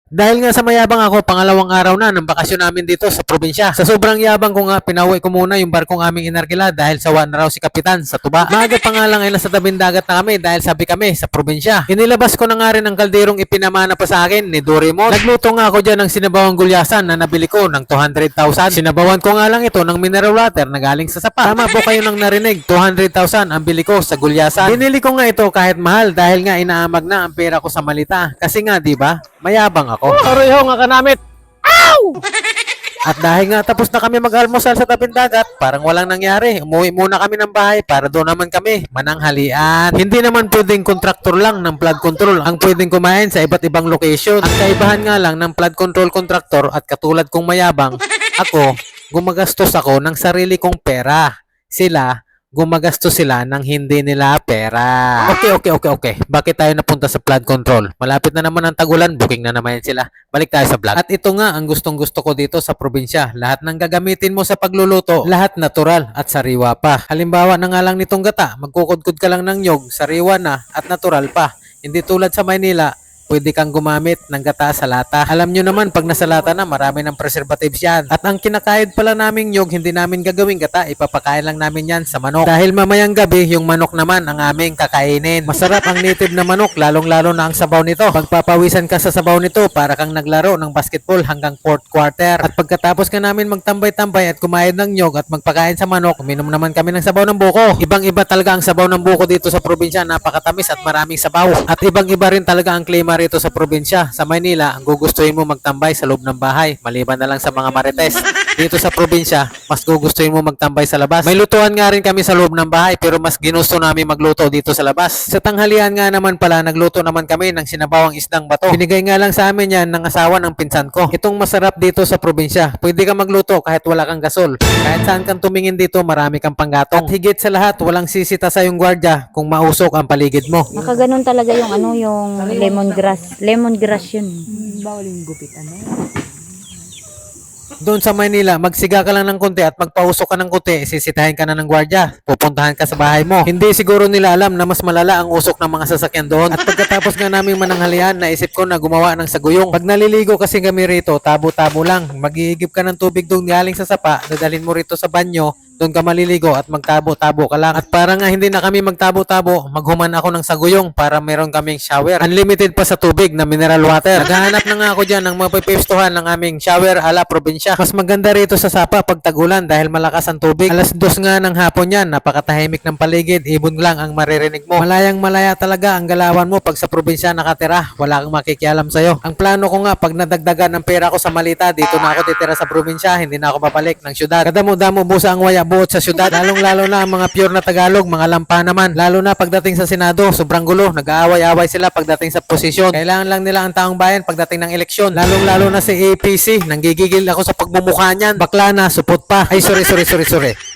Dahil nga sa mayabang ako, pangalawang araw na ng bakasyon namin dito sa probinsya. Sa sobrang yabang ko nga, pinauwi ko muna yung barkong aming inarkila dahil sawa na raw si Kapitan sa tuba. Maaga pa nga lang ay nasa tabing dagat na kami dahil sabi kami sa probinsya. Inilabas ko na nga rin ang kalderong ipinamana pa sa akin ni Doraemon. Nagluto nga ako dyan ng sinabawang gulyasan na nabili ko ng 200,000. Sinabawan ko nga lang ito ng mineral water na galing sa sapa. Tama po kayo nang narinig, 200,000 ang bili ko sa gulyasan. Binili ko nga ito kahit mahal dahil nga inaamag na ang pera ko sa malita. Kasi nga, di ba? Mayabang ako. Aroy nga kanamit. At dahil nga tapos na kami mag-almusal sa tabing dagat, parang walang nangyari. Umuwi muna kami ng bahay para doon naman kami mananghalian. Hindi naman pwedeng kontraktor lang ng flood control ang pwedeng kumain sa iba't ibang location. Ang kaibahan nga lang ng flood control contractor at katulad kong mayabang, ako, gumagastos ako ng sarili kong pera. Sila, gumagastos sila ng hindi nila pera. Okay. Bakit tayo napunta sa flood control? Malapit na naman ang tagulan, booking na naman sila. Balik tayo sa vlog. At ito nga ang gustong gusto ko dito sa probinsya. Lahat ng gagamitin mo sa pagluluto, lahat natural at sariwa pa. Halimbawa na nga lang nitong gata, magkukudkod ka lang ng nyog, sariwa na at natural pa. Hindi tulad sa Maynila, pwede kang gumamit ng gata sa lata. Alam nyo naman, pag nasa lata na, marami ng preservatives yan. At ang kinakaid pala naming nyog, hindi namin gagawing gata, ipapakain lang namin yan sa manok. Dahil mamayang gabi, yung manok naman ang aming kakainin. Masarap ang native na manok, lalong-lalo na ang sabaw nito. Pagpapawisan ka sa sabaw nito, para kang naglaro ng basketball hanggang fourth quarter. At pagkatapos ka namin magtambay-tambay at kumain ng nyog at magpakain sa manok, uminom naman kami ng sabaw ng buko. Ibang-iba talaga ang sabaw ng buko dito sa probinsya, napakatamis at maraming sabaw. At ibang-iba rin talaga ang klima rito sa probinsya. Sa Maynila, ang gugustuhin mo magtambay sa loob ng bahay, maliban na lang sa mga marites. Dito sa probinsya, mas gugustuhin mo magtambay sa labas. May lutuan nga rin kami sa loob ng bahay, pero mas ginusto namin magluto dito sa labas. Sa tanghalian nga naman pala, nagluto naman kami ng sinabawang isdang bato. Binigay nga lang sa amin yan ng asawa ng pinsan ko. Itong masarap dito sa probinsya. Pwede kang magluto kahit wala kang gasol. Kahit saan kang tumingin dito, marami kang panggatong. At higit sa lahat, walang sisita sa yung gwardya kung mausok ang paligid mo. Nakaganon talaga yung ano, yung lemongrass. Lemongrass yun. Bawal yung gupit, ano? Doon sa Maynila, magsiga ka lang ng konti at magpausok ka ng konti, sisitahin ka na ng gwardya. Pupuntahan ka sa bahay mo. Hindi siguro nila alam na mas malala ang usok ng mga sasakyan doon. At pagkatapos nga namin mananghalian, naisip ko na gumawa ng saguyong. Pag naliligo kasi kami rito, tabo-tabo lang. Mag-iigib ka ng tubig doon galing sa sapa, dadalhin mo rito sa banyo, doon ka maliligo at magtabo-tabo ka lang. At para nga hindi na kami magtabo-tabo, maghuman ako ng saguyong para meron kaming shower. Unlimited pa sa tubig na mineral water. Naghahanap na nga ako dyan ng mapipistuhan ng aming shower ala probinsya. Mas maganda rito sa Sapa pag tagulan dahil malakas ang tubig. Alas 2 nga ng hapon yan, napakatahimik ng paligid, ibon lang ang maririnig mo. Malayang malaya talaga ang galawan mo pag sa probinsya nakatira. Wala kang makikialam sa'yo. Ang plano ko nga pag nadagdagan ng pera ko sa malita, dito na ako titira sa probinsya, hindi na ako babalik ng syudad. Kadamo-damo busa ang waya buot sa syudad, lalong-lalo na ang mga pure na Tagalog, mga lampa naman. Lalo na pagdating sa Senado, sobrang gulo. Nag-aaway-away sila pagdating sa posisyon. Kailangan lang nila ang taong bayan pagdating ng eleksyon. Lalong-lalo na si APC. Nanggigigil ako sa pagmumukha niyan. Bakla na, supot pa. Ay, sorry.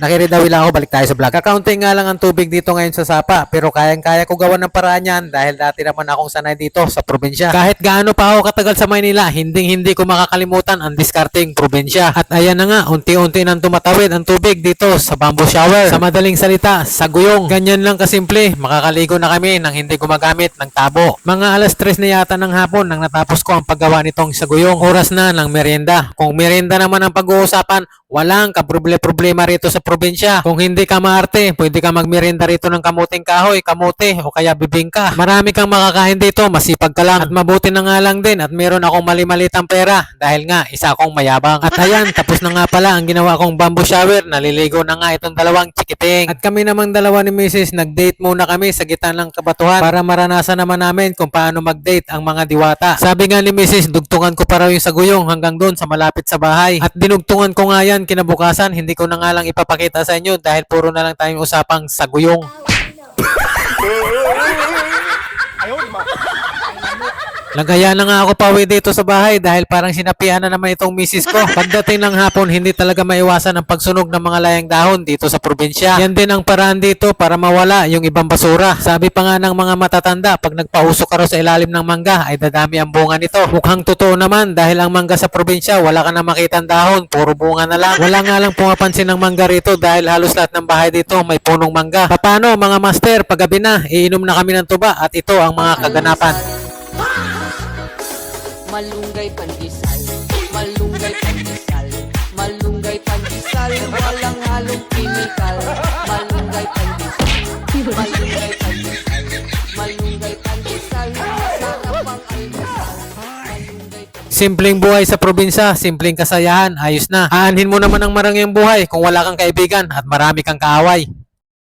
Nakiridawi lang ako, balik tayo sa vlog. Kakaunting nga lang ang tubig dito ngayon sa Sapa, pero kayang-kaya ko gawan ng paraan yan dahil dati naman akong sanay dito sa probinsya. Kahit gaano pa ako katagal sa Maynila, hindi ko makakalimutan ang discarding probinsya. At ayan na nga, unti-unti nang tumatawid ang tubig dito sa bamboo shower. Sa madaling salita, sa guyong. Ganyan lang kasimple, makakaligo na kami nang hindi gumagamit ng tabo. Mga alas 3 na yata ng hapon nang natapos ko ang paggawa nitong sa guyong. Oras na ng merienda. Kung merienda naman ang pag-uusapan, walang kaproblema rito sa probinsya. Kung hindi ka maarte, pwede ka magmerienda rito ng kamuting kahoy, kamote o kaya bibingka. Marami kang makakain dito, masipag ka lang. At mabuti na nga lang din at meron akong mali-malitang pera dahil nga isa akong mayabang. At ayan, tapos na nga pala ang ginawa kong bamboo shower. Naliligo na nga itong dalawang chikiting. At kami namang dalawa ni Mrs. nag-date muna kami sa gitna ng kabatuhan para maranasan naman namin kung paano mag-date ang mga diwata. Sabi nga ni Mrs. dugtungan ko pa raw yung saguyong hanggang doon sa malapit sa bahay. At dinugtungan ko nga yan kinabukasan, hindi ko na nga lang ipapakita sa inyo dahil puro na lang tayong usapang saguyong. Nagaya na nga ako pauwi dito sa bahay dahil parang sinapian na naman itong misis ko. Pagdating ng hapon, hindi talaga maiwasan ang pagsunog ng mga layang dahon dito sa probinsya. Yan din ang paraan dito para mawala yung ibang basura. Sabi pa nga ng mga matatanda, pag nagpausok ka raw sa ilalim ng mangga, ay dadami ang bunga nito. Mukhang totoo naman dahil ang mangga sa probinsya, wala ka na makitang dahon, puro bunga na lang. Wala nga lang pumapansin ng mangga rito dahil halos lahat ng bahay dito may punong mangga. Paano mga master, paggabi na, iinom na kami ng tuba at ito ang mga kaganapan. malunggay pandesal, malunggay pandesal, malunggay pandesal, walang halong chemical, malunggay pandesal, malunggay pandesal, malunggay pandesal, sarap ang almusal, malunggay pandesal. Simpleng buhay sa probinsya, simpleng kasayahan, ayos na. Aanhin mo naman ang marangyang buhay kung wala kang kaibigan at marami kang kaaway.